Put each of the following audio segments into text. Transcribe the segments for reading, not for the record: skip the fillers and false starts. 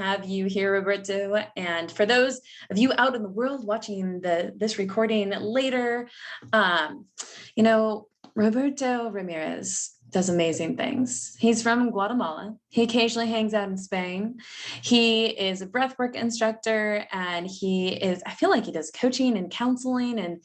have you here, Roberto. And for those of you out in the world watching this recording later, you know, Roberto Ramirez does amazing things. He's from Guatemala. He occasionally hangs out in Spain. He is a breathwork instructor, and I feel like he does coaching and counseling and,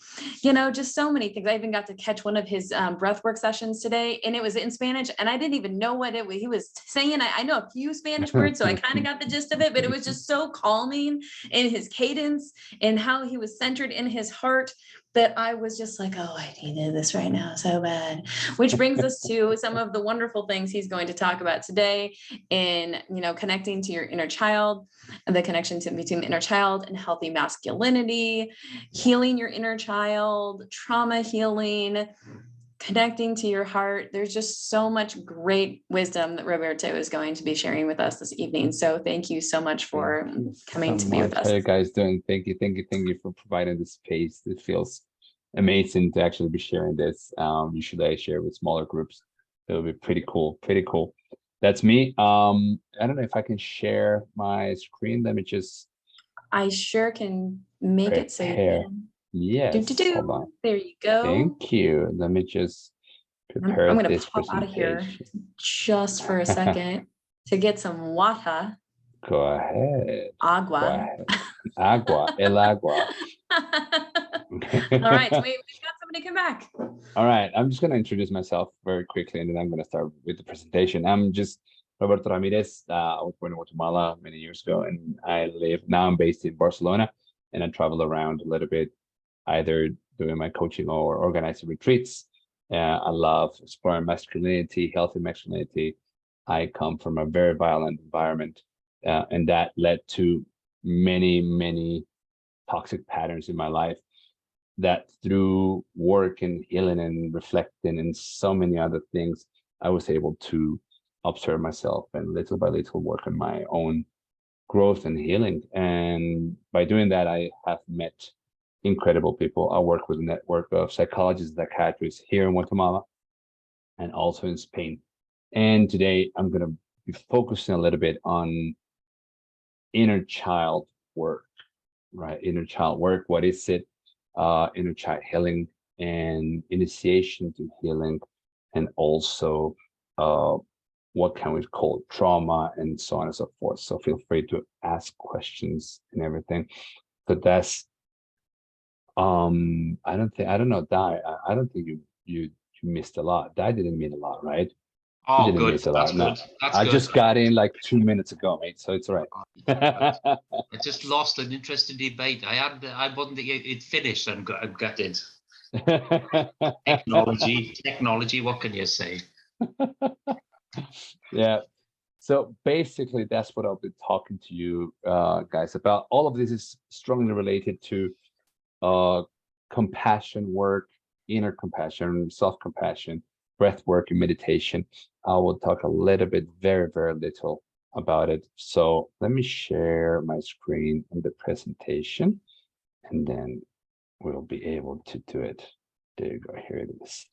just so many things. I even got to catch one of his breathwork sessions today, and it was in Spanish, and I didn't even know what he was saying. I know a few Spanish words, so I kind of got the gist of it, but it was just so calming in his cadence and how he was centered in his heart that I was just like, oh, I needed this right now so bad. Which brings us to some of the wonderful things he's going to talk about today in, connecting to your inner child, and the connection between inner child and healthy masculinity, healing your inner child, trauma healing, connecting to your heart. There's just so much great wisdom that Roberto is going to be sharing with us this evening. So thank you so much for coming to be with us. How are you guys doing? Thank you for providing this space. It feels amazing to actually be sharing this. Usually I share with smaller groups. It'll be pretty cool. That's me. I don't know if I can share my screen. Let me just. I sure can make it so you can. Yes. Hold on. There you go. Thank you. Let me just prepare I'm going this to pop out of here just for a second to get some water. Go ahead. Agua. Go ahead. Agua. El agua. All right. So we've got somebody come back. All right. I'm just going to introduce myself very quickly, and then I'm going to start with the presentation. I'm just Roberto Ramirez. I was born in Guatemala many years ago, and I'm based in Barcelona, and I travel around a little bit, either doing my coaching or organizing retreats. I love exploring masculinity, healthy masculinity. I come from a very violent environment, and that led to many toxic patterns in my life, that through work and healing and reflecting and so many other things, I was able to observe myself and little by little work on my own growth and healing. And by doing that, I have met incredible people. I work with a network of psychologists and psychiatrists here in Guatemala and also in Spain. And today I'm going to be focusing a little bit on inner child work, right? Inner child work. What is it? Inner child healing and initiation to healing, and also what can we call trauma, and so on and so forth. So feel free to ask questions and everything. But that's I don't know, Di. I don't think you missed a lot. Di didn't mean a lot, right? Oh, good. That's good. No. That's I good. just got in like 2 minutes ago, mate. So it's all right. I just lost an interesting debate. I wasn't. It finished. I'm gutted. Technology. What can you say? Yeah. So basically, that's what I'll be talking to you guys about. All of this is strongly related to compassion work, inner compassion, self-compassion, breath work, and meditation. I will talk a little bit, very little about it. So let me share my screen and the presentation, and then we'll be able to do it. There you go. Here it is.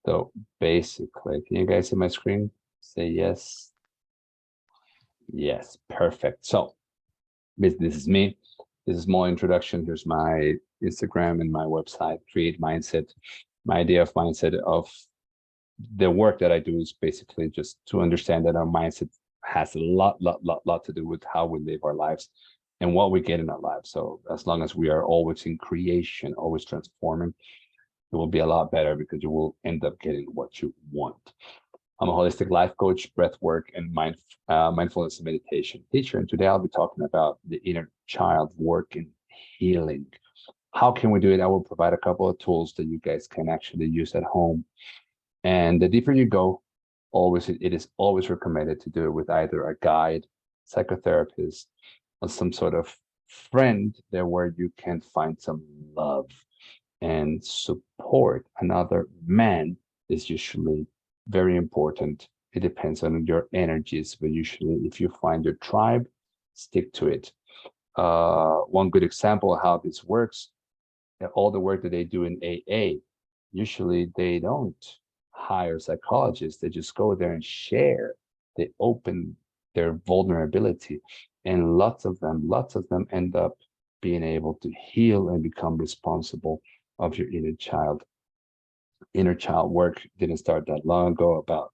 So basically, can you guys see my screen? Say yes. Yes, perfect. So this is me. This is my introduction. Here's my Instagram and my website, Create Mindset. My idea of mindset, of the work that I do, is basically just to understand that our mindset has a lot to do with how we live our lives and what we get in our lives. So as long as we are always in creation, always transforming, it will be a lot better, because you will end up getting what you want. I'm a holistic life coach, breath work, and mindfulness and meditation teacher. And today I'll be talking about the inner child work and healing. How can we do it? I will provide a couple of tools that you guys can actually use at home. And the deeper you go, it is always recommended to do it with either a guide, psychotherapist, or some sort of friend there, where you can find some love and support. Another man is usually very important. It depends on your energies, but usually if you find your tribe, stick to it. One good example of how this works, all the work that they do in AA, usually they don't hire psychologists. They just go there and share. They open their vulnerability. And lots of them end up being able to heal and become responsible of your inner child. Inner child work didn't start that long ago, about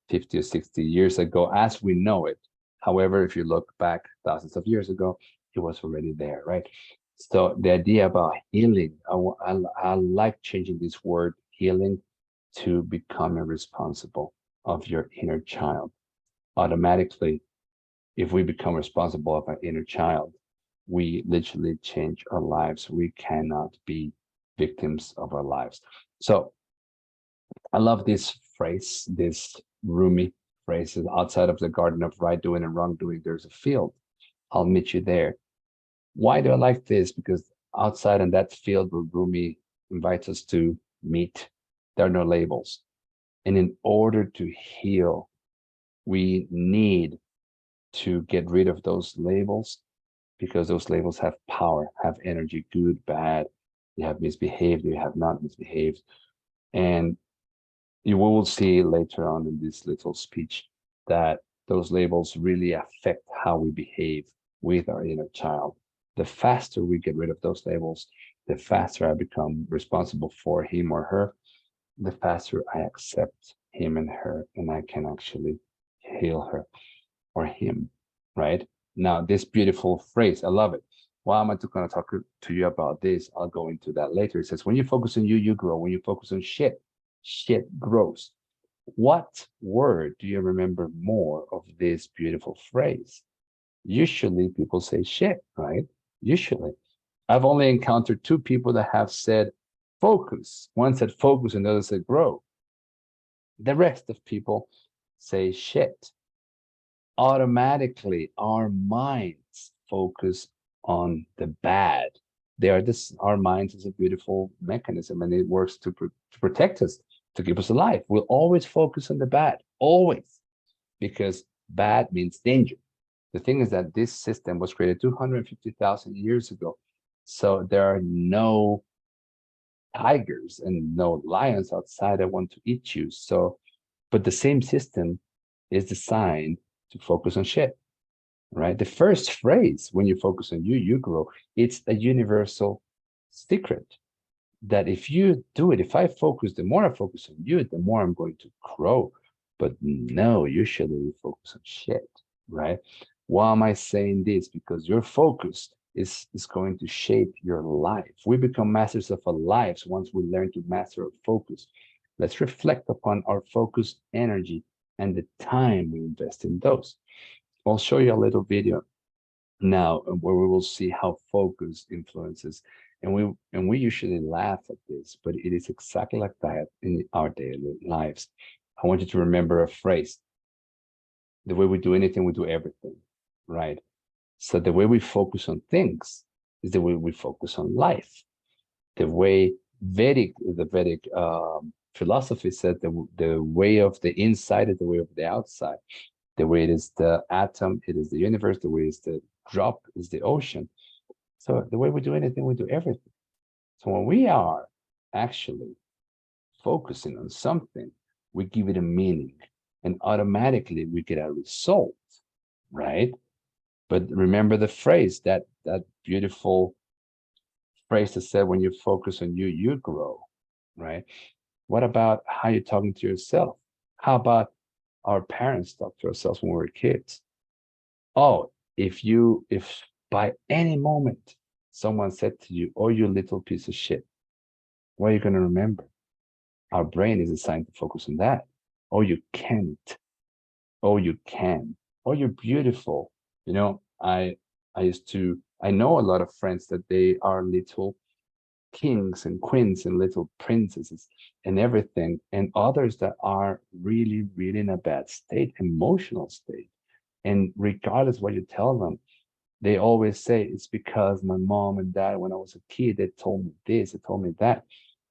50 or 60 years ago, as we know it. However, if you look back thousands of years ago, it was already there, right? So the idea about healing, I like changing this word healing to becoming responsible of your inner child. Automatically, if we become responsible of our inner child, we literally change our lives. We cannot be victims of our lives. So I love this phrase, this Rumi phrase: outside of the garden of right doing and wrong doing, there's a field. I'll meet you there. Why do I like this? Because outside in that field where Rumi invites us to meet, there are no labels. And in order to heal, we need to get rid of those labels, because those labels have power, have energy, good, bad. You have misbehaved, you have not misbehaved. And you will see later on in this little speech that those labels really affect how we behave with our inner child. The faster we get rid of those labels, the faster I become responsible for him or her, the faster I accept him and her, and I can actually heal her or him, right? Now, this beautiful phrase, I love it. Why am I going to talk to you about this? I'll go into that later. It says, when you focus on you, you grow. When you focus on shit grows. What word do you remember more of this beautiful phrase? Usually people say shit, right? Usually. I've only encountered two people that have said focus. One said focus and the other said grow. The rest of people say shit. Automatically, our minds focus on the bad. Our minds is a beautiful mechanism, and it works to protect us, to keep us alive. We'll always focus on the bad, always, because bad means danger. The thing is that this system was created 250,000 years ago. So there are no tigers and no lions outside that want to eat you. So, but the same system is designed to focus on shit, right? The first phrase, when you focus on you, you grow, it's a universal secret that if you do it, if I focus, the more I focus on you, the more I'm going to grow. But no, usually we focus on shit, right? Why am I saying this? Because your focus is going to shape your life. We become masters of our lives once we learn to master our focus. Let's reflect upon our focus energy and the time we invest in those. I'll show you a little video now where we will see how focus influences. And we usually laugh at this, but it is exactly like that in our daily lives. I want you to remember a phrase: the way we do anything, we do everything, right? So the way we focus on things is the way we focus on life. The way the Vedic philosophy said the way of the inside is the way of the outside. The way it is the atom, it is the universe. The way it's the drop is the ocean. So the way we do anything, we do everything. So when we are actually focusing on something, we give it a meaning, and automatically we get a result, right? But remember the phrase, that beautiful phrase that said, when you focus on you, you grow, right? What about how you're talking to yourself? How about our parents talk to ourselves when we were kids? Oh, if by any moment someone said to you, oh, you little piece of shit, what are you going to remember? Our brain is designed to focus on that. Oh, you can't. Oh, you can. Oh, you're beautiful. You know, I know a lot of friends that they are little kings and queens and little princesses and everything, and others that are really, really in a bad state, emotional state. And regardless what you tell them, they always say, it's because my mom and dad, when I was a kid, they told me this, they told me that.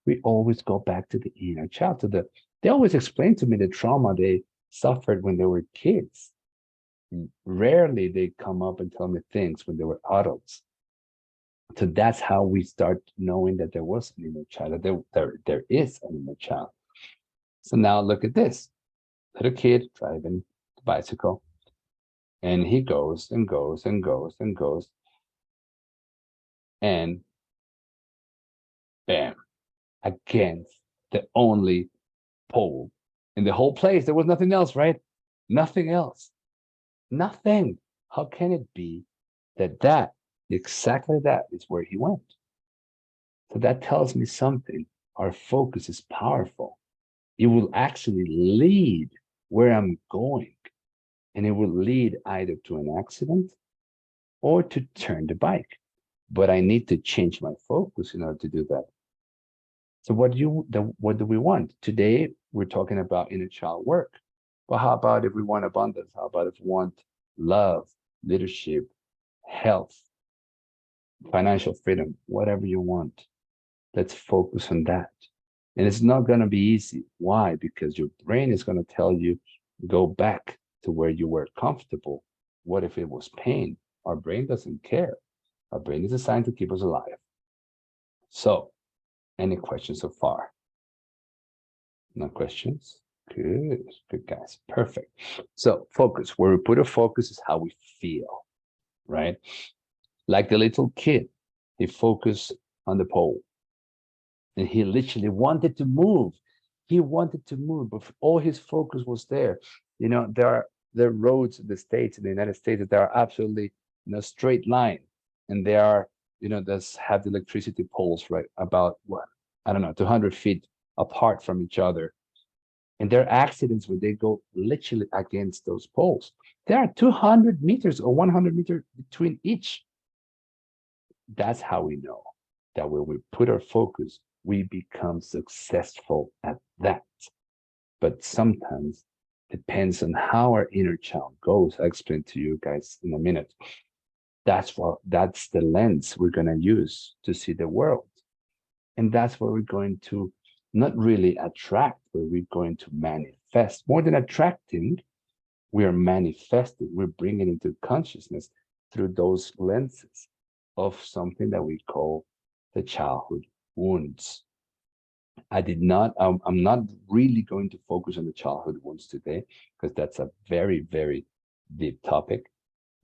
We always go back to the inner child, they always explain to me the trauma they suffered when they were kids. Rarely they come up and tell me things when they were adults. So that's how we start knowing that there was an inner child, that there is an inner child. So now look at this. Little kid driving the bicycle. And he goes and goes and goes and goes. And bam, against the only pole in the whole place. There was nothing else, right? Nothing else. Nothing. How can it be that exactly that is where he went? So that tells me something. Our focus is powerful. It will actually lead where I'm going. And it will lead either to an accident or to turn the bike. But I need to change my focus in order to do that. So what do we want? Today, we're talking about inner child work. Well, how about if we want abundance? How about if we want love, leadership, health, financial freedom, whatever you want? Let's focus on that. And it's not going to be easy. Why? Because your brain is going to tell you, go back to where you were comfortable. What if it was pain? Our brain doesn't care. Our brain is designed to keep us alive. So, any questions so far? No questions? Good, good guys, perfect. So focus, where we put a focus is how we feel, right? Like the little kid, he focused on the pole and he literally wanted to move. He wanted to move, but all his focus was there. You know, there are roads in the States, in the United States, that are absolutely in a straight line. And they are, you know, there's have the electricity poles, right? About what? I don't know, 200 feet apart from each other. And there are accidents where they go literally against those poles. There are 200 meters or 100 meters between each. That's how we know that when we put our focus, we become successful at that. But sometimes depends on how our inner child goes. I'll explain to you guys in a minute. That's the lens we're going to use to see the world. And that's where we're going to not really attract, but we're going to manifest. More than attracting, we are manifesting. We're bringing into consciousness through those lenses of something that we call the childhood wounds. I'm not really going to focus on the childhood wounds today, because that's a very, very deep topic.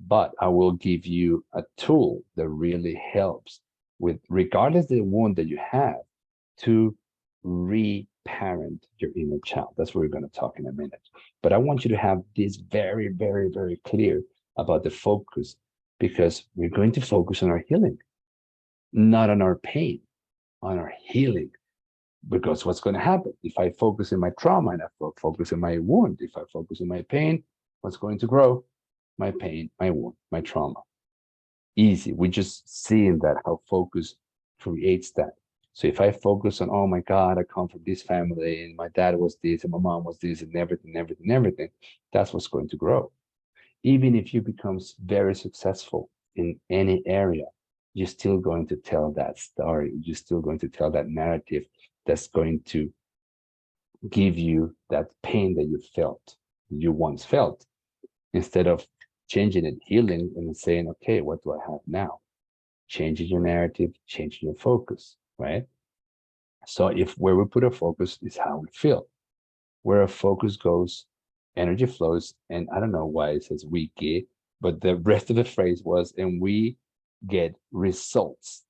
But I will give you a tool that really helps with, regardless of the wound that you have, to reparent your inner child. That's what we're going to talk in a minute. But I want you to have this very, very, very clear about the focus, because we're going to focus on our healing, not on our pain, on our healing. Because what's going to happen if I focus in my trauma and I focus in my wound? If I focus in my pain, what's going to grow? My pain, my wound, my trauma. Easy. We're just seeing that, how focus creates that. So if I focus on, oh my God, I come from this family and my dad was this and my mom was this and everything, that's what's going to grow. Even if you become very successful in any area, you're still going to tell that story. You're still going to tell that narrative that's going to give you that pain that you once felt, instead of changing it, healing, and saying, okay, what do I have now? Changing your narrative, changing your focus, right? So if where we put our focus is how we feel, where our focus goes, energy flows. And I don't know why it says we get, but the rest of the phrase was, and we get results.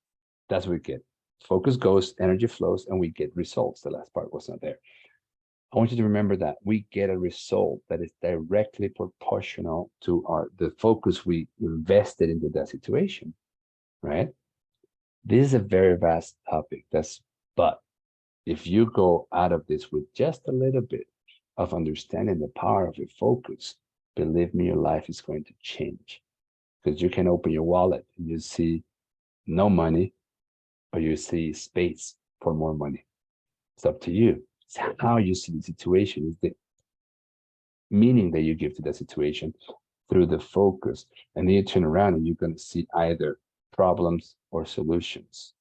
That's what we get. Focus goes, energy flows, and we get results. The last part was not there. I want you to remember that we get a result that is directly proportional to the focus we invested into that situation, right? This is a very vast topic. But if you go out of this with just a little bit of understanding the power of your focus, believe me, your life is going to change. Because you can open your wallet and you see no money, or you see space for more money. It's up to you. It's how you see the situation, is the meaning that you give to the situation through the focus. And then you turn around and you're going to see either problems or solutions,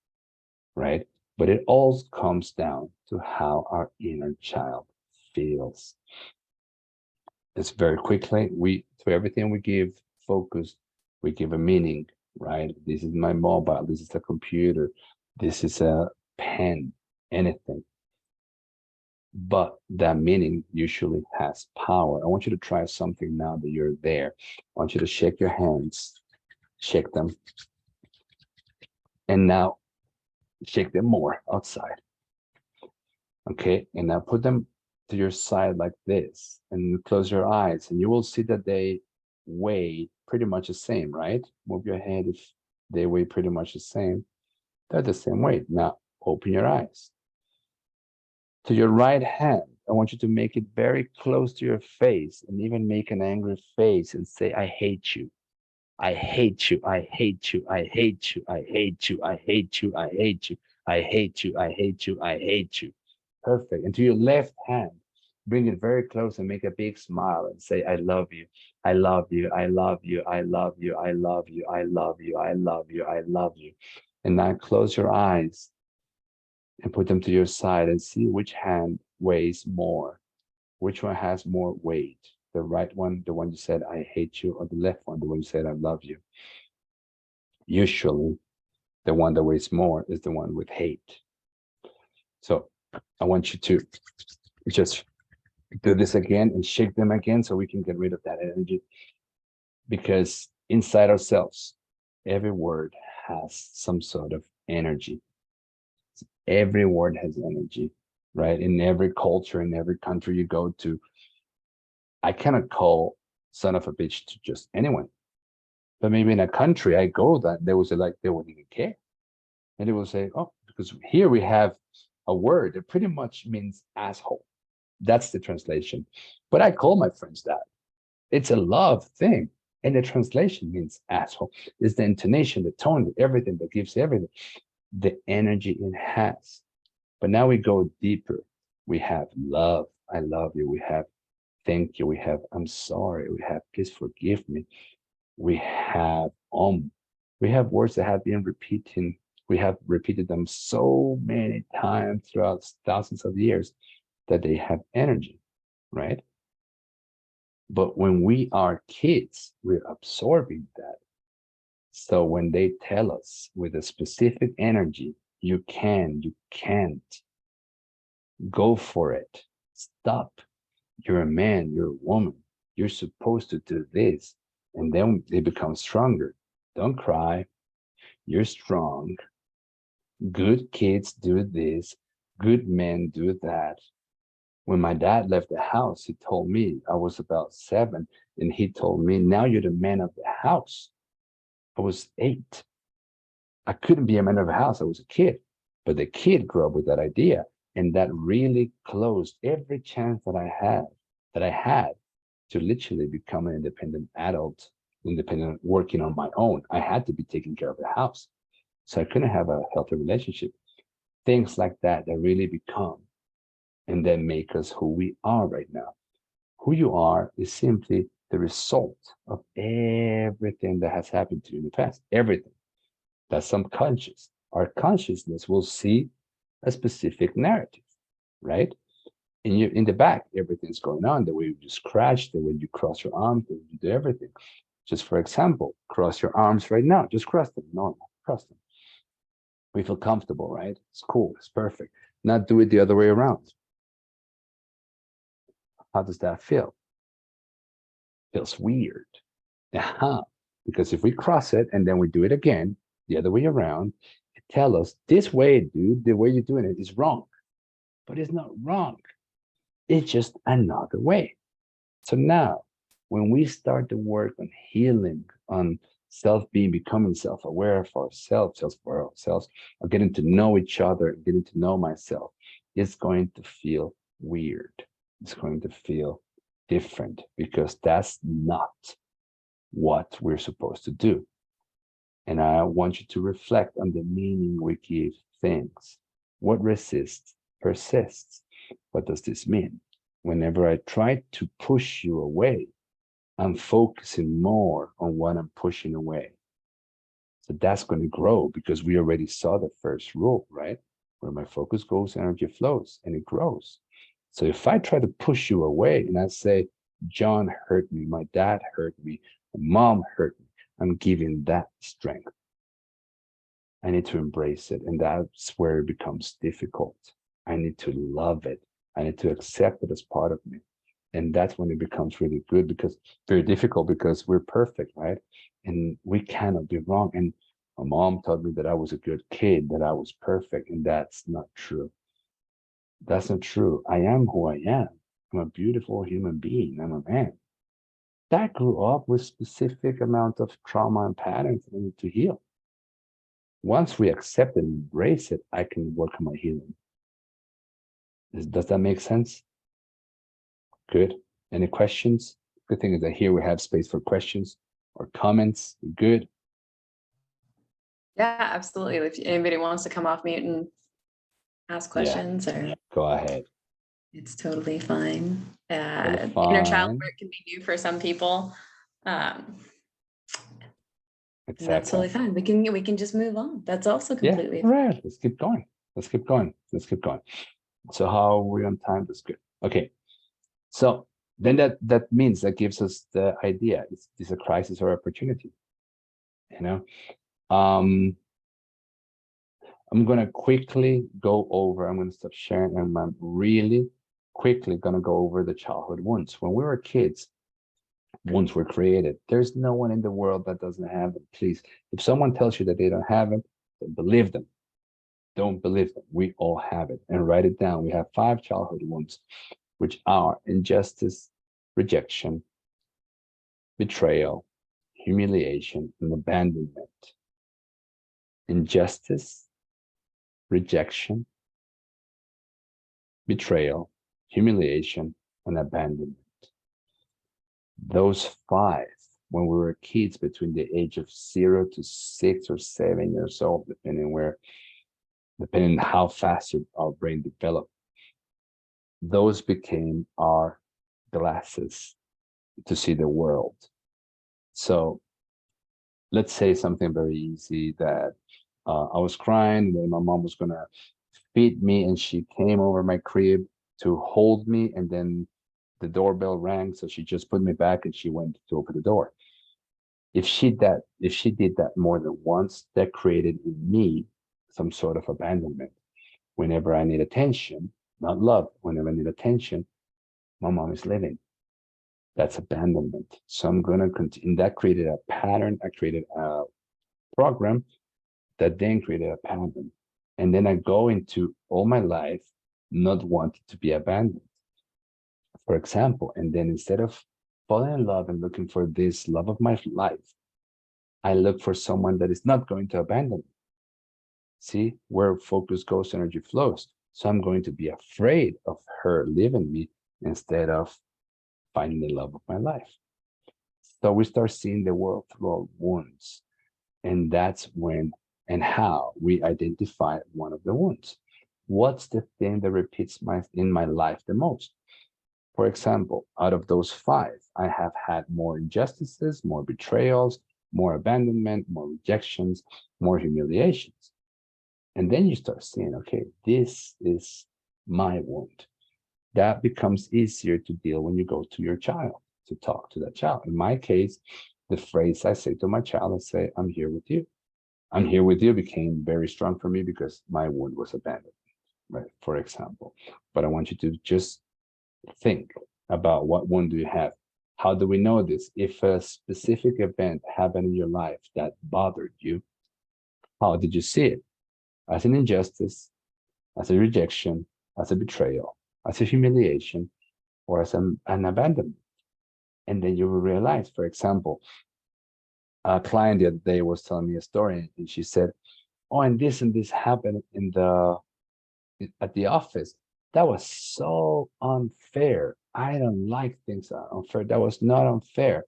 right? But it all comes down to how our inner child feels. It's very quickly, to everything we give focus, we give a meaning, right? This is my mobile, this is a computer, this is a pen, anything. but that meaning usually has power. I want you to try something now that you're there. I want you to shake your hands, shake them, and now shake them more outside. Okay, and now put them to your side like this, and close your eyes, and you will see that they weigh pretty much the same, right? Move your head if they weigh pretty much the same. They're the same weight. Now open your eyes. To your right hand, I want you to make it very close to your face, and even make an angry face and say, I hate you. I hate you. I hate you. I hate you. I hate you. I hate you. I hate you. I hate you. I hate you. I hate you. Perfect. And to your left hand, bring it very close and make a big smile and say, I love you. I love you. I love you. I love you. I love you. I love you. I love you. I love you. And now close your eyes and put them to your side and see which hand weighs more. Which one has more weight? The right one, the one you said, I hate you, or the left one, the one you said, I love you. Usually, the one that weighs more is the one with hate. So I want you to just do this again and shake them again so we can get rid of that energy. Because inside ourselves, every word has some sort of energy. Every word has energy, right? In every culture, in every country you go to, I cannot call son of a bitch to just anyone. But maybe in a country I go that they will say like they wouldn't even care. And they will say, oh, because here we have a word that pretty much means asshole. That's the translation. But I call my friends that. It's a love thing. And the translation means asshole. It's the intonation, the tone, everything that gives everything, the energy it has. But now we go deeper. We have love. I love you. We have thank you. We have I'm sorry. We have please forgive me. We have we have words that have been repeating. We have repeated them so many times throughout thousands of years that they have energy, right? But when we are kids, we're absorbing that. So when they tell us with a specific energy, you can, you can't, go for it, stop, you're a man, you're a woman, you're supposed to do this, and then they become stronger. Don't cry, you're strong. Good kids do this, good men do that. When my dad left the house, he told me, I was about 7, and he told me, now you're the man of the house. I was 8. I couldn't be a man of the house, I was a kid. But the kid grew up with that idea, and that really closed every chance that I had to literally become an independent adult, independent working on my own. I had to be taking care of the house. So I couldn't have a healthy relationship. Things like that that really become and then make us who we are right now. Who you are is simply the result of everything that has happened to you in the past. Everything. That's subconscious. Our consciousness will see a specific narrative, right? And you in the back, everything's going on. The way you just crash, the way you cross your arms, the way you do everything. Just for example, cross your arms right now. Just cross them, normal, cross them. We feel comfortable, right? It's cool, it's perfect. Not do it the other way around. How does that feel? Feels weird. Because if we cross it and then we do it again, the other way around, it tells us this way, dude, the way you're doing it is wrong. But it's not wrong. It's just another way. So now, when we start to work on healing, on self-being, becoming self-aware of ourselves, or getting to know each other, getting to know myself, it's going to feel weird. It's going to feel different because that's not what we're supposed to do. And I want you to reflect on the meaning we give things. What resists, persists. What does this mean? Whenever I try to push you away, I'm focusing more on what I'm pushing away. So that's going to grow because we already saw the first rule, right? Where my focus goes, energy flows, and it grows. So if I try to push you away and I say, John hurt me, my dad hurt me, my mom hurt me, I'm giving that strength. I need to embrace it. And that's where it becomes difficult. I need to love it. I need to accept it as part of me. And that's when it becomes really good, because very difficult, because we're perfect, right? And we cannot be wrong. And my mom taught me that I was a good kid, that I was perfect, and that's not true. That's not true. I am who I am. I'm a beautiful human being. I'm a man. That grew up with specific amount of trauma and patterns that I need to heal. Once we accept and embrace it, I can work on my healing. Does that make sense? Good. Any questions? Good thing is that here we have space for questions or comments. Good. Yeah, absolutely. If anybody wants to come off mute and ask questions, or Go ahead. it's totally fine. Totally Inner child fine. work can be new for some people. And that's Exactly. totally fine. We can just move on. That's also Yeah. completely All right. Let's keep going. Let's keep going. Let's keep going. So how are we on time? That's good. Okay. So then that means, that gives us the idea. Is this a crisis or opportunity? You know, I'm gonna quickly go over. I'm gonna stop sharing, and I'm really quickly gonna go over the childhood wounds. When we were kids, wounds were created. There's no one in the world that doesn't have them. Please, if someone tells you that they don't have them, then believe them. Don't believe them. We all have it, and write it down. We have 5 childhood wounds, which are injustice, rejection, betrayal, humiliation, and abandonment. Injustice, rejection, betrayal, humiliation, and abandonment. Those 5, when we were kids between the age of 0 to 6 or 7 years old, depending on how fast our brain developed, those became our glasses to see the world. So let's say something very easy, that I was crying, and then my mom was gonna feed me, and she came over my crib to hold me, and then the doorbell rang, so she just put me back and she went to open the door. If she did that more than once, that created in me some sort of abandonment. Whenever I need attention, not love, whenever I need attention, my mom is living. That's abandonment. So I'm gonna continue. That created a pattern. I created a program that then created a pattern. And then I go into all my life not wanting to be abandoned, for example. And then instead of falling in love and looking for this love of my life, I look for someone that is not going to abandon me. See, where focus goes, energy flows. So I'm going to be afraid of her leaving me instead of finding the love of my life. So we start seeing the world through our wounds. And that's when and how we identify one of the wounds. What's the thing that repeats in my life the most? For example, out of those 5, I have had more injustices, more betrayals, more abandonment, more rejections, more humiliations. And then you start seeing, okay, this is my wound. That becomes easier to deal when you go to your child, to talk to that child. In my case, the phrase I say to my child, I say, I'm here with you. I'm here with you became very strong for me because my wound was abandoned, right? For example. But I want you to just think about, what wound do you have? How do we know this? If a specific event happened in your life that bothered you, how did you see it? As an injustice, as a rejection, as a betrayal, as a humiliation, or as an abandonment? And then you will realize, for example, a client the other day was telling me a story, and she said, oh, and this happened at the office. That was so unfair. I don't like things that are unfair. That was not unfair.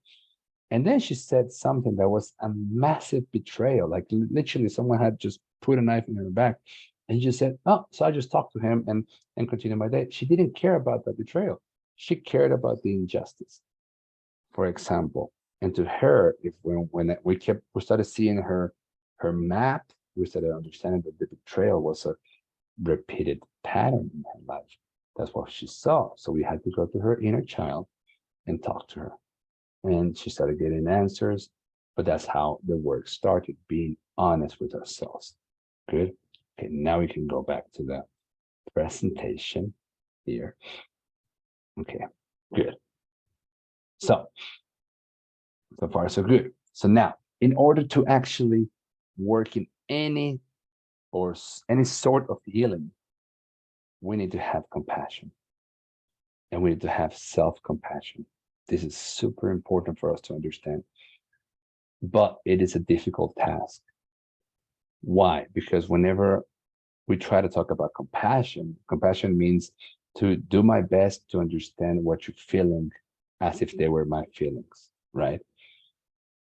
And then she said something that was a massive betrayal. Like literally someone had just put a knife in her back. And she said, oh, so I just talked to him and continued my day. She didn't care about the betrayal. She cared about the injustice, for example. And to her, if when we started seeing her map, we started understanding that the betrayal was a repeated pattern in her life. That's what she saw. So we had to go to her inner child and talk to her. And she started getting answers. But that's how the work started, being honest with ourselves. Good. Okay, now we can go back to the presentation. here. Okay, good. So far so good. So now, in order to actually work in any sort of healing, we need to have compassion, and we need to have self-compassion. This is super important for us to understand, but it is a difficult task. Why? Because whenever we try to talk about compassion, compassion means to do my best to understand what you're feeling as if they were my feelings, right?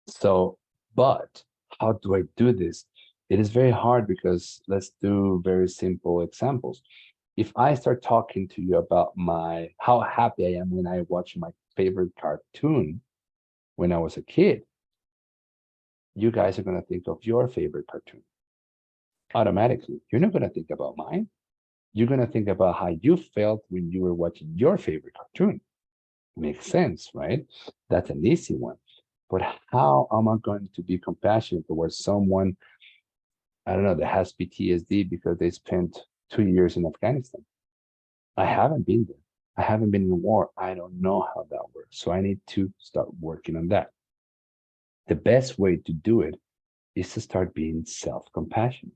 So, but how do I do this? It is very hard because let's do very simple examples. If I start talking to you about how happy I am when I watch my favorite cartoon when I was a kid, you guys are going to think of your favorite cartoon automatically. You're not going to think about mine. You're going to think about how you felt when you were watching your favorite cartoon. Makes sense, right? That's an easy one. But how am I going to be compassionate towards someone, I don't know, that has PTSD because they spent 2 years in Afghanistan? I haven't been there. I haven't been in war. I don't know how that works. So I need to start working on that. The best way to do it is to start being self-compassionate.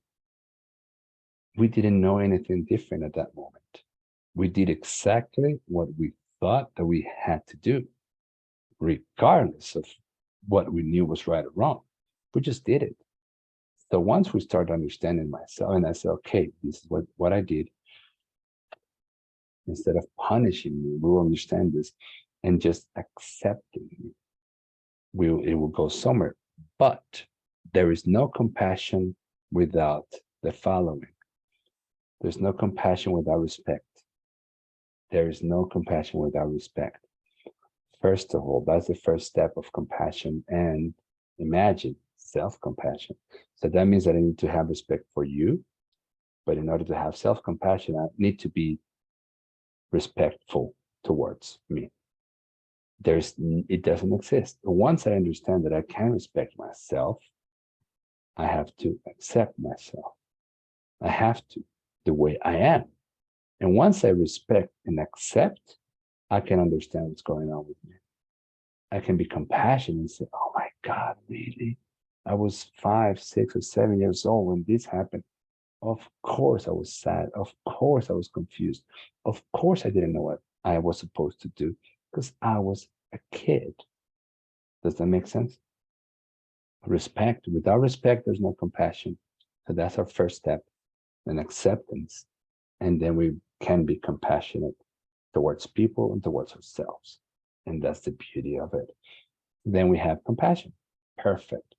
We didn't know anything different at that moment. We did exactly what we thought that we had to do, regardless of what we knew was right or wrong. We just did it. So once we start understanding myself, and I said, okay, this is what I did, instead of punishing me, we will understand this and just accepting me. It will go somewhere. But there is no compassion without the following. There's no compassion without respect. There is no compassion without respect. First of all, that's the first step of compassion, and imagine self-compassion. So that means that I need to have respect for you, but in order to have self-compassion, I need to be respectful towards me. It doesn't exist. Once I understand that I can respect myself, I have to accept myself. I have to, the way I am. And once I respect and accept, I can understand what's going on with me. I can be compassionate and say, oh my God, really? I was 5, 6, or 7 years old when this happened. Of course I was sad. Of course I was confused. Of course I didn't know what I was supposed to do because I was a kid. Does that make sense? Respect. Without respect, there's no compassion. So that's our first step, an acceptance. And then we can be compassionate towards people and towards ourselves. And that's the beauty of it. Then we have compassion. Perfect.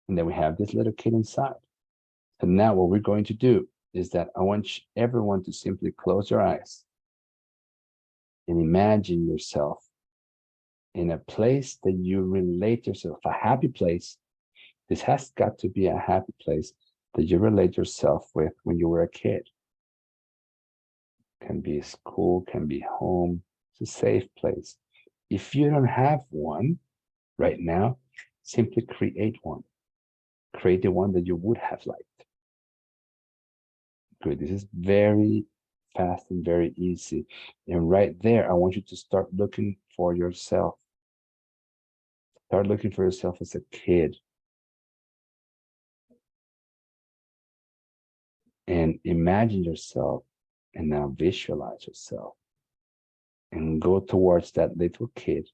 And then we have this little kid inside. So now what we're going to do is that I want everyone to simply close your eyes and imagine yourself in a place that you relate yourself, a happy place. This has got to be a happy place that you relate yourself with when you were a kid. Can be school, can be home. It's a safe place. If you don't have one right now, simply create one. Create the one that you would have liked. Good. This is very fast and very easy. And right there, I want you to start looking for yourself. Start looking for yourself as a kid. And imagine yourself, and now visualize yourself. And go towards that little kid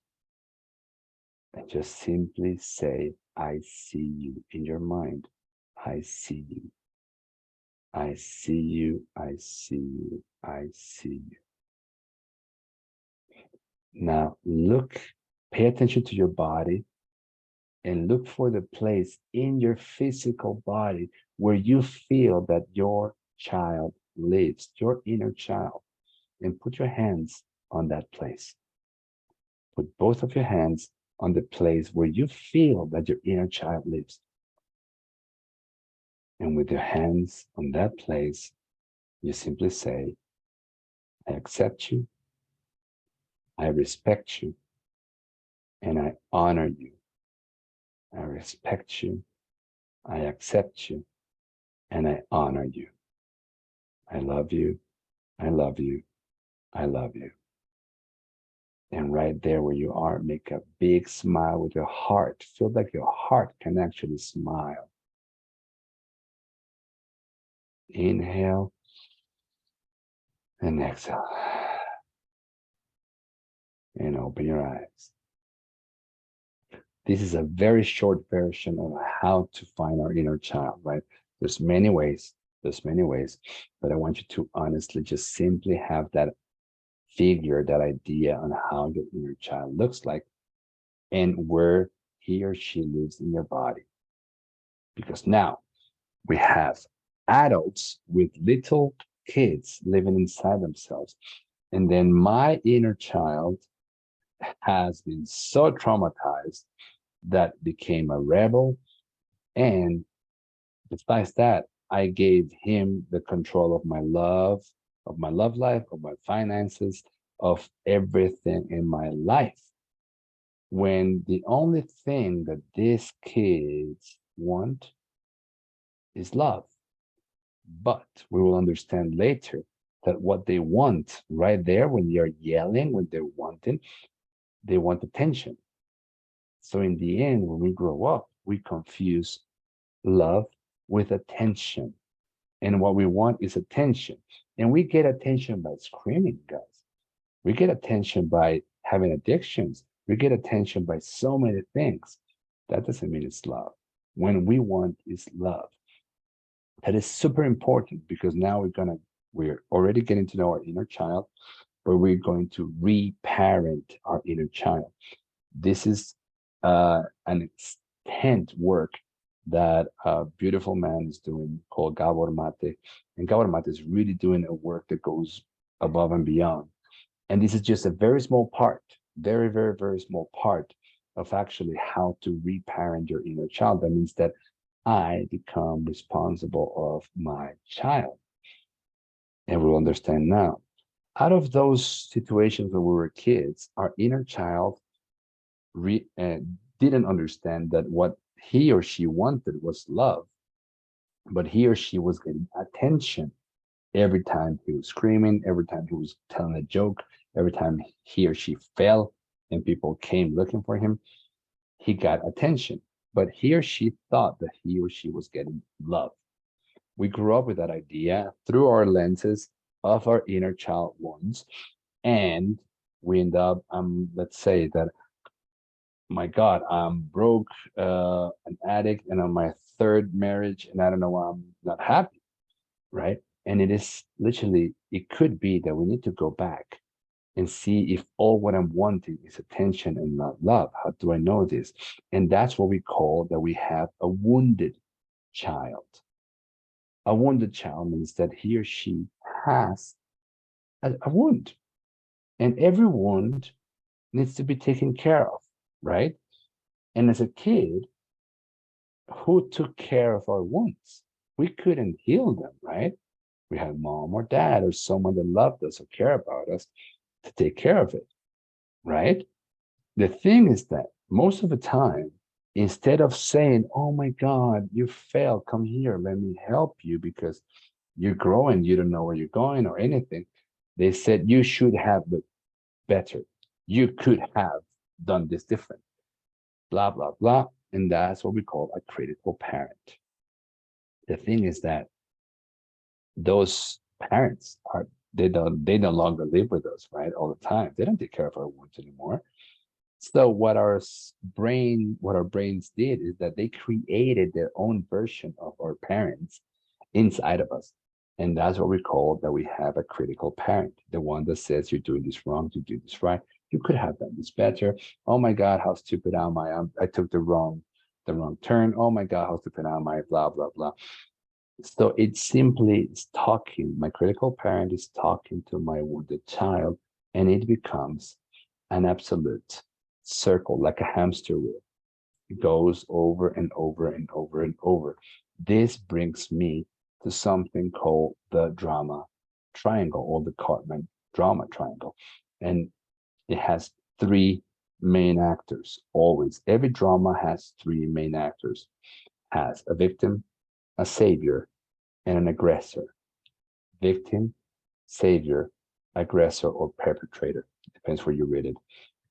and just simply say, I see you in your mind. I see you. I see you. I see you. I see you. Now look, pay attention to your body and look for the place in your physical body where you feel that your child lives, your inner child, and put your hands on that place. Put both of your hands on the place where you feel that your inner child lives. And with your hands on that place, you simply say, I accept you, I respect you, and I honor you. I respect you, I accept you, and I honor you. I love you, I love you, I love you. And right there where you are, make a big smile with your heart. Feel like your heart can actually smile. Inhale and exhale. And open your eyes. This is a very short version of how to find our inner child, right? There's many ways, but I want you to honestly just simply have that figure, that idea on how your inner child looks like and where he or she lives in your body. Because now we have adults with little kids living inside themselves. And then my inner child has been so traumatized that became a rebel. And besides that, I gave him the control of my love life, of my finances, of everything in my life. When the only thing that these kids want is love. But we will understand later that what they want right there when they are yelling, when they're wanting, they want attention. So in the end, when we grow up, we confuse love with attention. And what we want is attention. And we get attention by screaming, guys. We get attention by having addictions. We get attention by so many things. That doesn't mean it's love. When we want is love. That is super important because now we're already getting to know our inner child, but we're going to reparent our inner child. This is an extent work that a beautiful man is doing called Gabor Mate. And Gabor Mate is really doing a work that goes above and beyond. And this is just a very small part, very, very, very small part of actually how to reparent your inner child. That means that I become responsible of my child. And we'll understand now. Out of those situations when we were kids, our inner child didn't understand that what he or she wanted was love, but he or she was getting attention every time he was screaming, every time he was telling a joke, every time he or she fell and people came looking for him, he got attention. But he or she thought that he or she was getting love. We grew up with that idea through our lenses of our inner child wounds, and we end up, let's say that, my God, I'm broke, an addict, and on my third marriage, and I don't know why I'm not happy, right? And it is literally, it could be that we need to go back and see if all what I'm wanting is attention and not love. How do I know this? And that's what we call that we have a wounded child. A wounded child means that he or she has a wound. And every wound needs to be taken care of, right? And as a kid, who took care of our wounds? We couldn't heal them, right? We had mom or dad or someone that loved us or cared about us to take care of it, right? The thing is that most of the time, instead of saying, oh my God, you failed, come here, let me help you because you're growing, you don't know where you're going or anything, they said, you should have the better. You could have done this different, blah, blah, blah. And that's what we call a critical parent. The thing is that those parents they no longer live with us, right? All the time. They don't take care of our wounds anymore. So what our brains did is that they created their own version of our parents inside of us. And that's what we call that we have a critical parent, the one that says you're doing this wrong, you do this right. You could have done this better. Oh my God, how stupid am I? I took the wrong turn. Oh my God, how stupid am I? Blah, blah, blah. So it simply is talking. My critical parent is talking to my wounded child, and it becomes an absolute circle, like a hamster wheel. It goes over and over and over and over. This brings me to something called the drama triangle, or the Cartman drama triangle. And it has three main actors, always. Every drama has three main actors. Has a victim, a savior, and an aggressor. Victim, savior, aggressor, or perpetrator. Depends where you read it.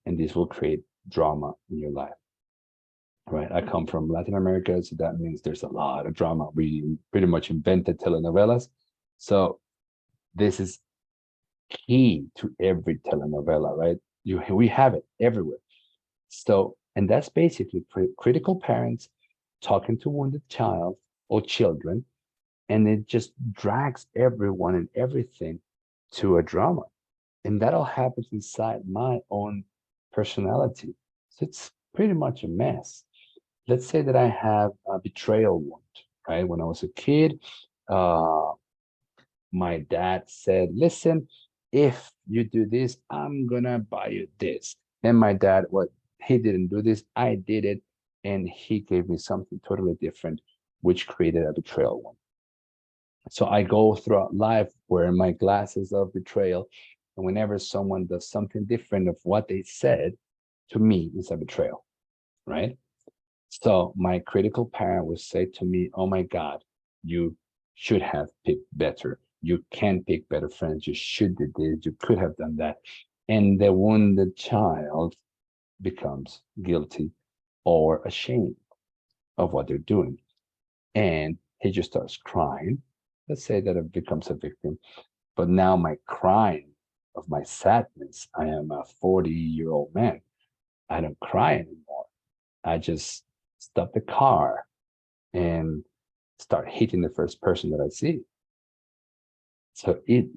And this will create drama in your life. Right? I come from Latin America, so that means there's a lot of drama. We pretty much invented telenovelas. So this is key to every telenovela, right? We have it everywhere. So, and that's basically critical parents talking to wounded child or children, and it just drags everyone and everything to a drama. And that all happens inside my own personality. So it's pretty much a mess. Let's say that I have a betrayal wound, right? When I was a kid, my dad said, listen, if you do this, I'm gonna buy you this. And my dad, what he didn't do this, I did it. And he gave me something totally different, which created a betrayal wound. So I go throughout life wearing my glasses of betrayal. And whenever someone does something different of what they said, to me, it's a betrayal, right? So my critical parent would say to me, oh my God, you should have picked better. You can pick better friends. You should do this. You could have done that. And the wounded child becomes guilty or ashamed of what they're doing. And he just starts crying. Let's say that it becomes a victim. But now my crying of my sadness, I am a 40-year-old man. I don't cry anymore. I just stop the car and start hitting the first person that I see. So it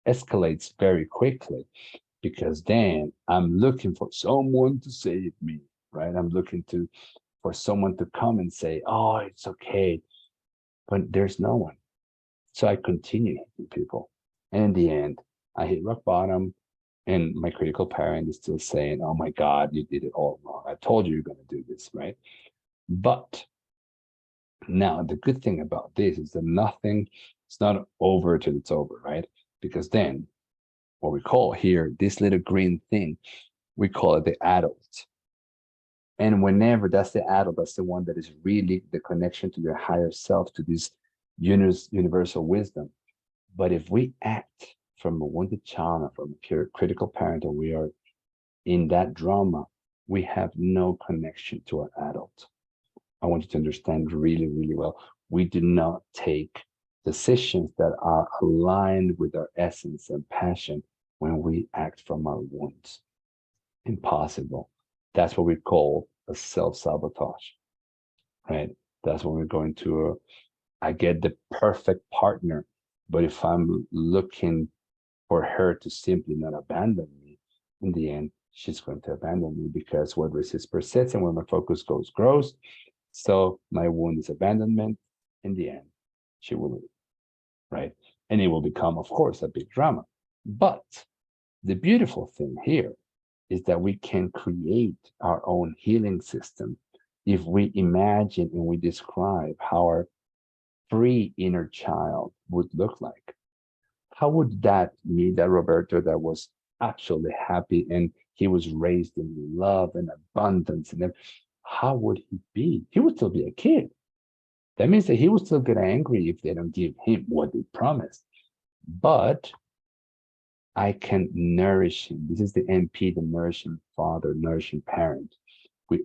escalates very quickly, because then I'm looking for someone to save me, right? I'm looking for someone to come and say, oh, it's okay. But there's no one. So I continue hitting people. And in the end, I hit rock bottom. And my critical parent is still saying, oh my God, you did it all wrong. I told you you're going to do this, right? But now the good thing about this is that it's not over till it's over, right? Because then what we call here, this little green thing, we call it the adult. And whenever that's the adult, that's the one that is really the connection to your higher self, to this universal wisdom. But if we act from a wounded child or from a critical parent, and we are in that drama, we have no connection to our adult. I want you to understand really, really well. We do not take decisions that are aligned with our essence and passion when we act from our wounds. Impossible. That's what we call a self-sabotage, right? That's when we're going to, I get the perfect partner, but if I'm looking for her to simply not abandon me, in the end, she's going to abandon me, because what resists persists, and where my focus goes, grows. So my wound is abandonment. In the end, she will leave, right? And it will become, of course, a big drama. But the beautiful thing here is that we can create our own healing system if we imagine and we describe how our free inner child would look like. How would that Roberto that was actually happy and he was raised in love and abundance, and how would he be? He would still be a kid. That means that he would still get angry if they don't give him what they promised. But I can nourish him. This is the NP, the nourishing father, nourishing parent.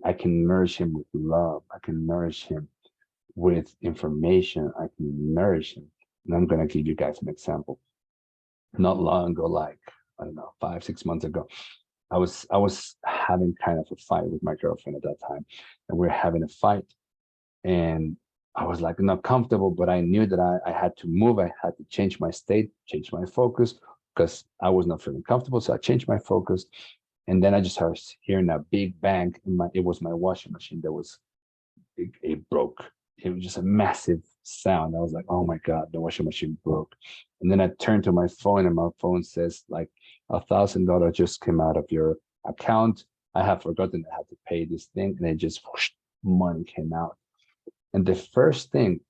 I can nourish him with love. I can nourish him with information. I can nourish him. And I'm going to give you guys an example. Not long ago, like, I don't know, 5-6 months ago, I was having kind of a fight with my girlfriend at that time, and we were having a fight, and I was like not comfortable, but I knew that I had to move. I had to change my state, change my focus, because I was not feeling comfortable. So I changed my focus, and then I just started hearing a big bang. It was my washing machine that was, it broke. It was just a massive sound. I was like, oh my God, the washing machine broke. And then I turned to my phone, and my phone says like, $1,000 just came out of your account. I have forgotten I had to pay this thing. And it just, whoosh, money came out. And the first thing,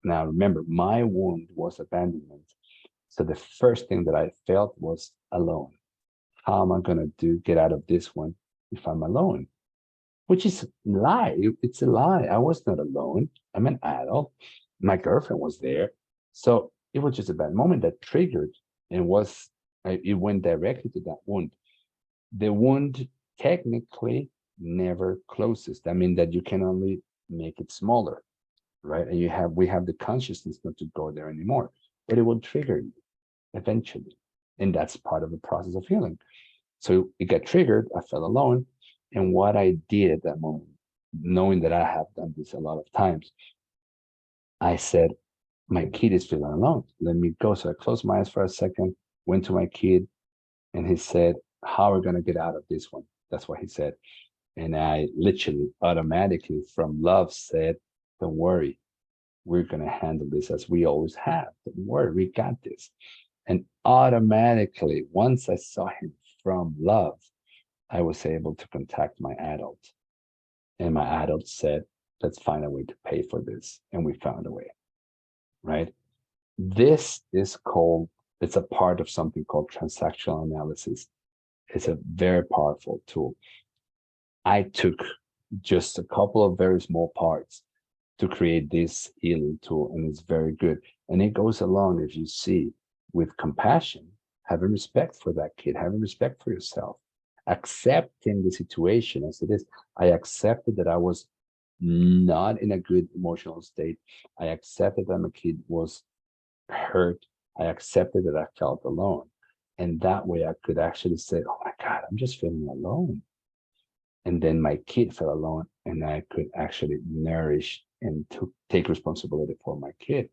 now remember, my wound was abandonment. So the first thing that I felt was alone. How am I going to get out of this one if I'm alone? Which is a lie. It's a lie. I was not alone. I'm an adult. My girlfriend was there. So it was just a bad moment that triggered and was It went directly to that wound. The wound technically never closes. That means that you can only make it smaller, right? And we have the consciousness not to go there anymore, but it will trigger you eventually. And that's part of the process of healing. So it got triggered, I felt alone. And what I did at that moment, knowing that I have done this a lot of times, I said, my kid is feeling alone. Let me go. So I closed my eyes for a second, went to my kid, and he said, how are we going to get out of this one? That's what he said. And I literally automatically from love said, don't worry, we're going to handle this as we always have. Don't worry, we got this. And automatically, once I saw him from love, I was able to contact my adult. And my adult said, let's find a way to pay for this. And we found a way, right? This is called, it's a part of something called transactional analysis. It's a very powerful tool. I took just a couple of very small parts to create this healing tool, and it's very good. And it goes along, if you see, with compassion, having respect for that kid, having respect for yourself, accepting the situation as it is. I accepted that I was not in a good emotional state. I accepted that my kid was hurt. I accepted that I felt alone. And that way I could actually say, oh my God, I'm just feeling alone. And then my kid felt alone, and I could actually nourish and to take responsibility for my kid.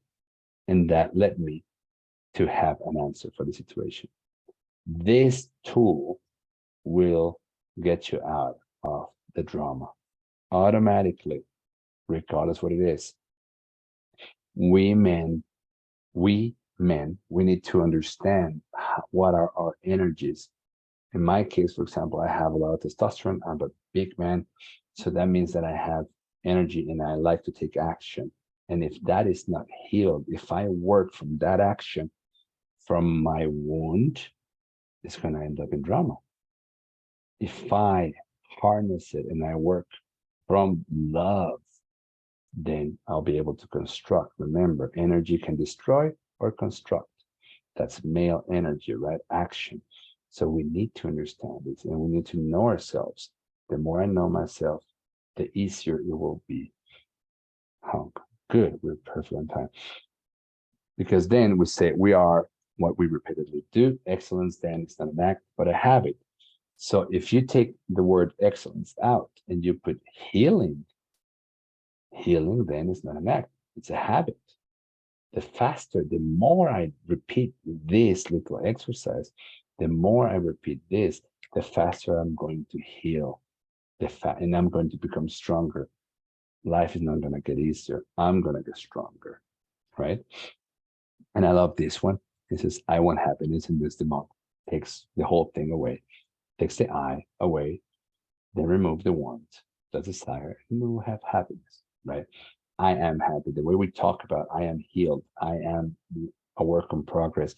And that led me to have an answer for the situation. This tool will get you out of the drama automatically, regardless what it is. We men, we need to understand what are our energies. In my case, for example, I have a lot of testosterone. I'm a big man. So that means that I have energy and I like to take action. And if that is not healed, if I work from that action, from my wound, it's going to end up in drama. If I harness it and I work from love, then I'll be able to construct. Remember, energy can destroy or construct. That's male energy, right? Action. So we need to understand this, and we need to know ourselves. The more I know myself, the easier it will be. Oh, good, we're perfect on time. Because then we say we are what we repeatedly do. Excellence then is not an act, but a habit. So if you take the word excellence out and you put healing, healing then is not an act, it's a habit. The faster, the more I repeat this little exercise, the more I repeat this, the faster I'm going to heal, and I'm going to become stronger. Life is not going to get easier. I'm going to get stronger, right? And I love this one. It says, I want happiness in this month. Takes the whole thing away. Takes the I away, then remove the want, the desire, and we will have happiness, right? I am happy. The way we talk about I am healed, I am a work in progress,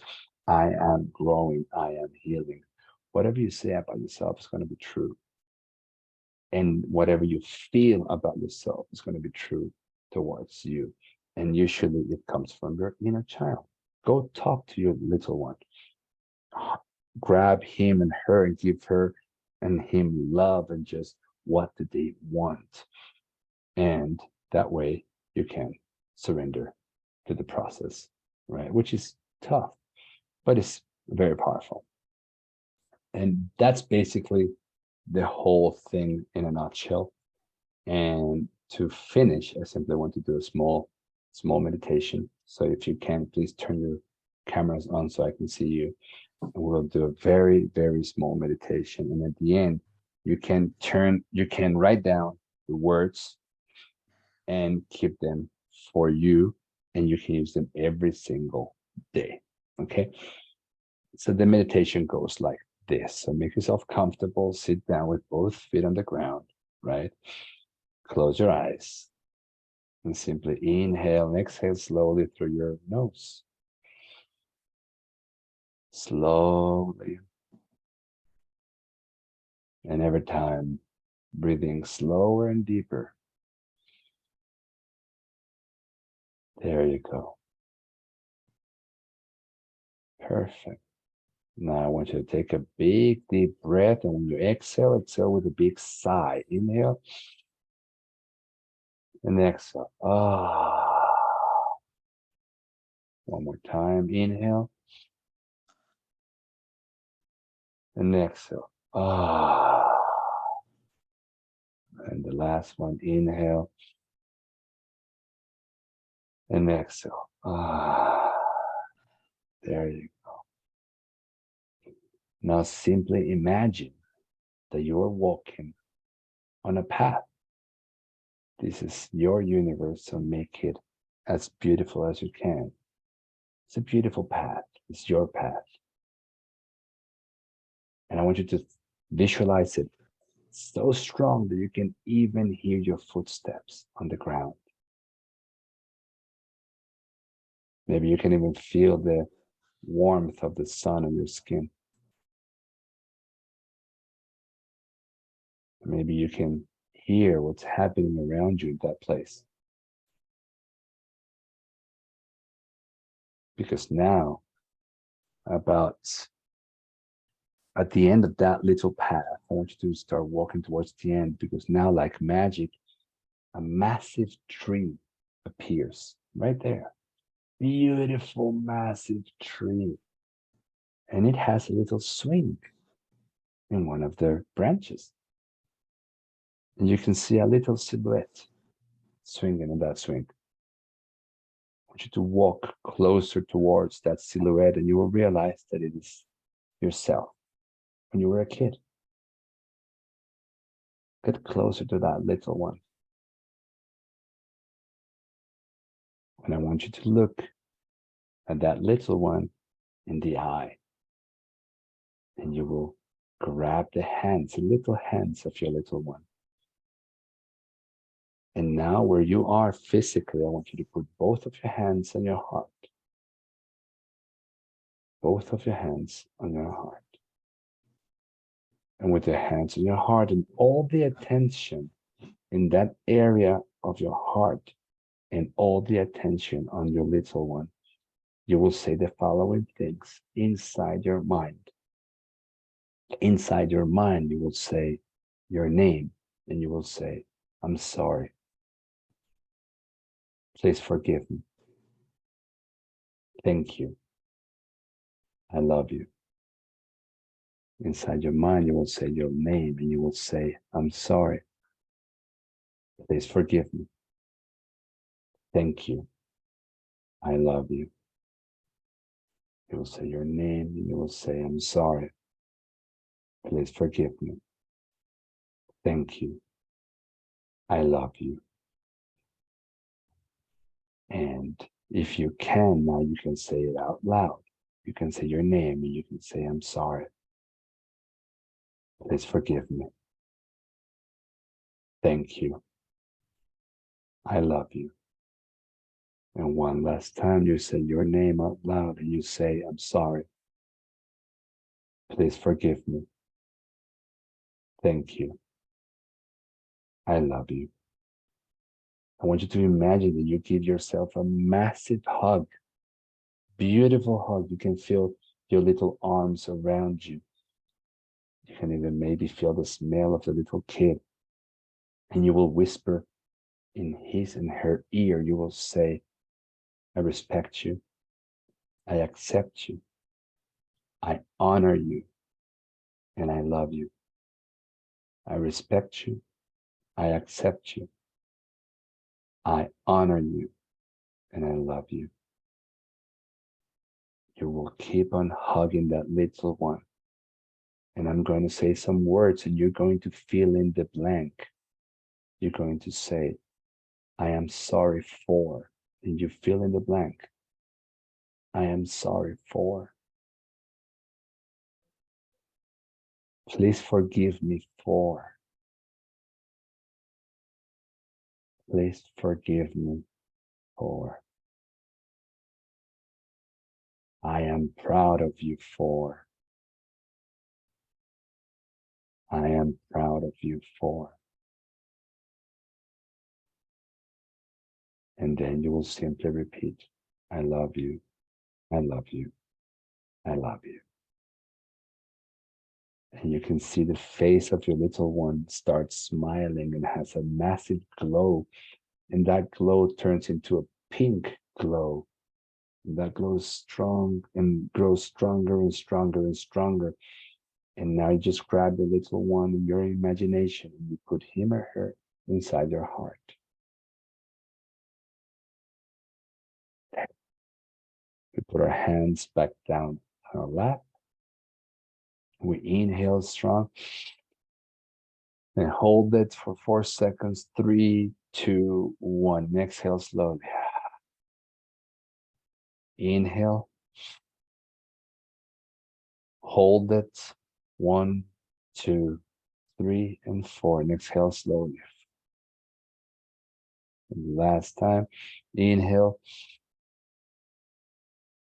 I am growing, I am healing. Whatever you say about yourself is going to be true. And whatever you feel about yourself is going to be true towards you. And usually it comes from your inner child. Go talk to your little one. Grab him and her and give her and him love and just what do they want. And that way you can surrender to the process, right? Which is tough, but it's very powerful. And that's basically the whole thing in a nutshell. And to finish, I simply want to do a small meditation. So if you can, please turn your cameras on so I can see you. And we'll do a very, very small meditation. And at the end, you can write down the words and keep them for you, and you can use them every single day. Okay. So the meditation goes like this. So make yourself comfortable, sit down with both feet on the ground, right? Close your eyes and simply inhale and exhale slowly through your nose. Slowly. And every time, breathing slower and deeper. There you go. Perfect. Now I want you to take a big, deep breath. And when you exhale, exhale with a big sigh. Inhale and exhale. Ah. One more time. Inhale and exhale. Ah. And the last one. Inhale and exhale. Ah. There you go. Now simply imagine that you are walking on a path. This is your universe, so make it as beautiful as you can. It's a beautiful path. It's your path. And I want you to visualize it so strong that you can even hear your footsteps on the ground. Maybe you can even feel the warmth of the sun on your skin. Maybe you can hear what's happening around you in that place. Because now, at the end of that little path, I want you to start walking towards the end, because now, like magic, a massive tree appears right there. Beautiful, massive tree. And it has a little swing in one of the branches. And you can see a little silhouette swinging in that swing. I want you to walk closer towards that silhouette, and you will realize that it is yourself when you were a kid. Get closer to that little one. And I want you to look at that little one in the eye. And you will grab the little hands of your little one. And now where you are physically, I want you to put both of your hands on your heart. Both of your hands on your heart. And with your hands on your heart and all the attention in that area of your heart and all the attention on your little one, you will say the following things inside your mind. Inside your mind, you will say your name and you will say, I'm sorry. Please forgive me. Thank you. I love you. Inside your mind, you will say your name and you will say, I'm sorry. Please forgive me. Thank you. I love you. You will say your name and you will say, I'm sorry. Please forgive me. Thank you. I love you. And if you can, now you can say it out loud. You can say your name and you can say, I'm sorry. Please forgive me. Thank you. I love you. And one last time, you say your name out loud and you say, I'm sorry. Please forgive me. Thank you. I love you. I want you to imagine that you give yourself a massive hug. Beautiful hug. You can feel your little arms around you. You can even maybe feel the smell of the little kid. And you will whisper in his and her ear, you will say, I respect you. I accept you. I honor you. And I love you. I respect you. I accept you. I honor you. And I love you. You will keep on hugging that little one. And I'm going to say some words and you're going to fill in the blank. You're going to say, I am sorry for, and you fill in the blank. I am sorry for. Please forgive me for. Please forgive me for. I am proud of you for. I am proud of you for. And then you will simply repeat, I love you. I love you. I love you. And you can see the face of your little one start smiling and has a massive glow. And that glow turns into a pink glow. And that glow is strong and grows stronger and stronger and stronger. And now you just grab the little one in your imagination and you put him or her inside your heart. We put our hands back down on our lap. We inhale strong and hold it for 4 seconds. 3, 2, 1. Exhale slowly. Inhale. Hold it. 1, 2, 3, and 4. And exhale slowly. And last time. Inhale.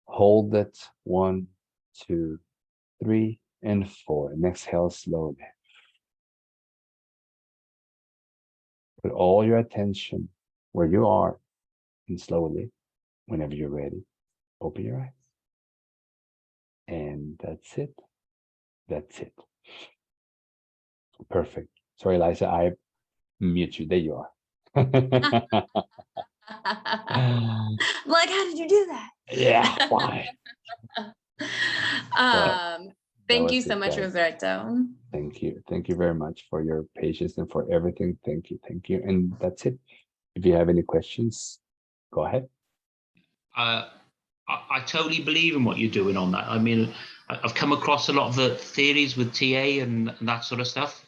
Hold it. 1, 2, 3, and 4. And exhale slowly. Put all your attention where you are, and slowly, whenever you're ready, open your eyes. And that's it. That's it. Perfect. Sorry, Liza, I mute you. There you are. I'm like, how did you do that? Yeah, why? Thank you was so it, much, guys. Roberto. Thank you. Thank you very much for your patience and for everything. Thank you. Thank you. And that's it. If you have any questions, go ahead. I totally believe in what you're doing on that. I mean, I've come across a lot of the theories with TA and that sort of stuff.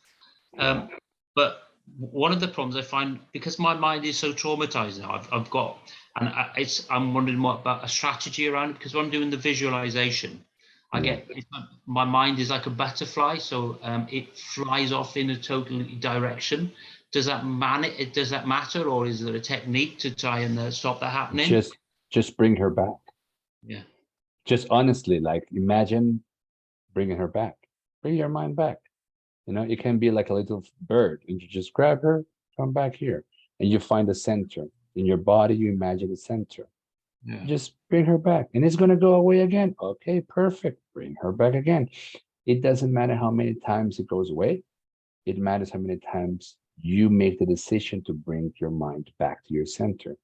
But one of the problems I find, because my mind is so traumatized now, I've got, and I'm wondering what about a strategy around it, because when I'm doing the visualization, I get, my mind is like a butterfly, so it flies off in a total direction. Does that matter, or is there a technique to try and stop that happening? Just bring her back. Yeah. Just honestly, like imagine bringing her back. Bring your mind back. You know, it can be like a little bird, and you just grab her, come back here, and you find the center in your body. You imagine the center. Yeah. Just bring her back, and it's going to go away again. Okay, perfect. Bring her back again. It doesn't matter how many times it goes away. It matters how many times you make the decision to bring your mind back to your center.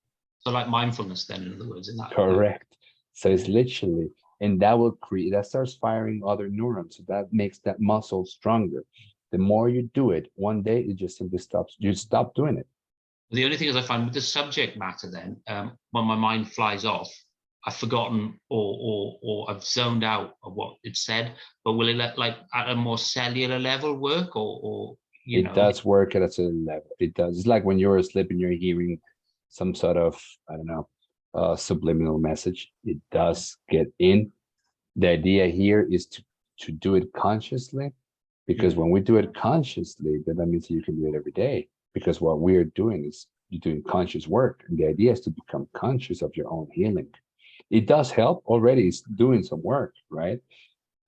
So like mindfulness then, in other words, in that. Correct. So it's literally, and that will create, that starts firing other neurons. So that makes that muscle stronger. The more you do it, one day it just simply stops. You stop doing it. The only thing is I find with the subject matter then, when my mind flies off, I've forgotten or I've zoned out of what it said, but will it let, like at a more cellular level work or you know? It does work at a certain level. It does. It's like when you're asleep and you're hearing some sort of, I don't know, subliminal message. It does get in. The idea here is to do it consciously, because when we do it consciously, then that means you can do it every day, because what we're doing is you're doing conscious work. And the idea is to become conscious of your own healing. It does help already. It's doing some work, right?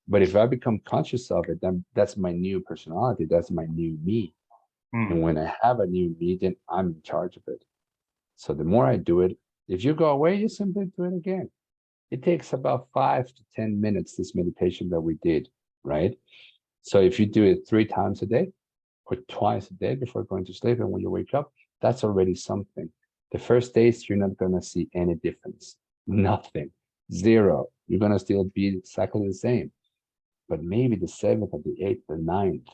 But if I become conscious of it, then that's my new personality. That's my new me. And when I have a new me, then I'm in charge of it. So the more I do it, if you go away, you simply do it again. It takes about 5 to 10 minutes, this meditation that we did, right? So if you do it 3 times a day or twice a day before going to sleep, and when you wake up, that's already something. The first days, you're not going to see any difference. Nothing. Zero. You're going to still be exactly the same. But maybe the 7th or the 8th, the 9th,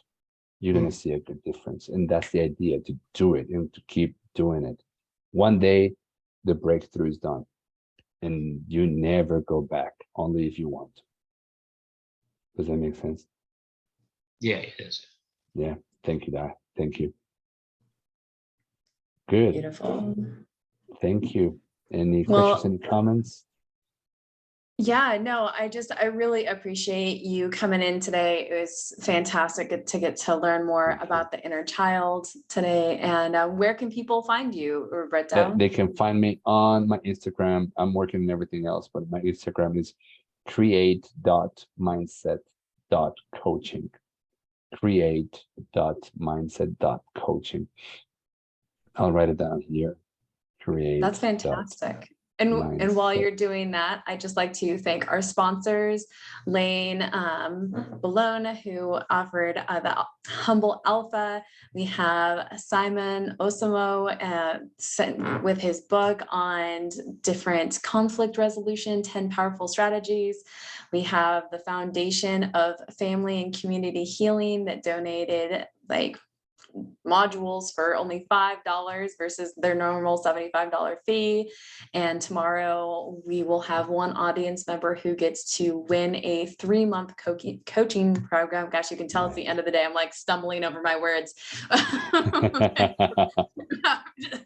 you're going to see a good difference. And that's the idea, to do it and to keep doing it. One day, the breakthrough is done. And you never go back, only if you want. Does that make sense? Yeah, it is. Yeah. Thank you, Dara. Thank you. Good. Beautiful. Thank you. Any questions, any comments? Yeah, no, I really appreciate you coming in today. It was fantastic to get to learn more about the inner child today. And where can people find you, Roberto? They can find me on my Instagram. I'm working on everything else, but my Instagram is create.mindset.coaching. Create.mindset.coaching. I'll write it down here. Create. That's fantastic. And while mindset. you're doing that, I'd just like to thank our sponsors, Lane Bologna, who offered the Humble Alpha. We have Simon Osamo with his book on different conflict resolution, 10 powerful strategies. We have the Foundation of Family and Community Healing that donated like modules for only $5 versus their normal $75 fee. And tomorrow we will have one audience member who gets to win a 3-month coaching program. Gosh, you can tell it's the end of the day. I'm like stumbling over my words.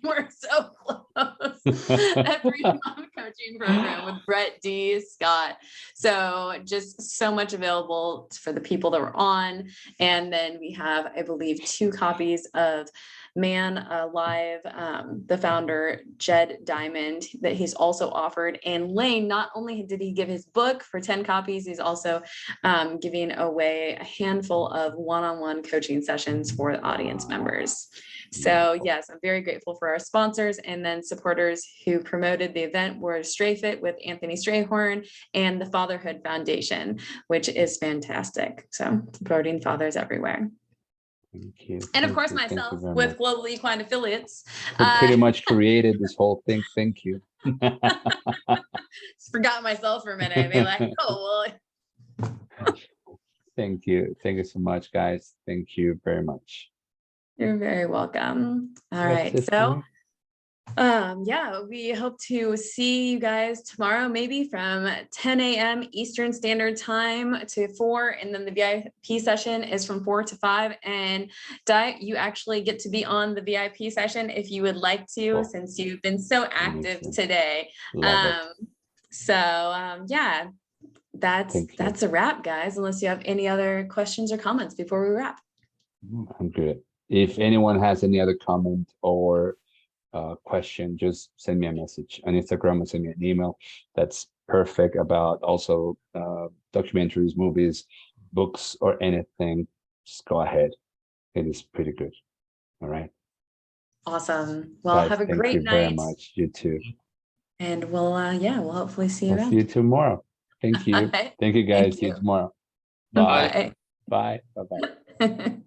We're so close. A 3-month coaching program with Brett D. Scott. So just so much available for the people that were on. And then we have, I believe, 2 copies of Man Alive, the founder, Jed Diamond, that he's also offered. And Lane, not only did he give his book for 10 copies, he's also giving away a handful of one-on-one coaching sessions for the audience members. So yes, I'm very grateful for our sponsors, and then supporters who promoted the event were Stray Fit with Anthony Strayhorn and the Fatherhood Foundation, which is fantastic. So supporting fathers everywhere. Thank you. And of course, Thank you myself very with much. Global Equine Affiliates. Who pretty much created this whole thing. Thank you. Just forgot myself for a minute. I'd be like, oh, well. Thank you. Thank you so much, guys. Thank you very much. You're very welcome. All That's right. it for So me. yeah, we hope to see you guys tomorrow, maybe from 10 a.m. Eastern Standard Time to 4, and then the VIP session is from 4 to 5. And Di, you actually get to be on the VIP session if you would like to, Cool. since you've been so active Amazing. today. Love it. Yeah, that's a wrap, guys, unless you have any other questions or comments before we wrap. I'm good. If anyone has any other comment or question, just send me a message on Instagram or send me an email. That's perfect. About also documentaries, movies, books, or anything, just go ahead. It is pretty good. All right. Awesome. Well, Guys, have a thank great you very night. much. You too. And we'll hopefully see you I'll see you around. tomorrow. Thank you. All right. Thank you, guys. Thank See you you. tomorrow. Bye. Bye. Bye. Bye-bye.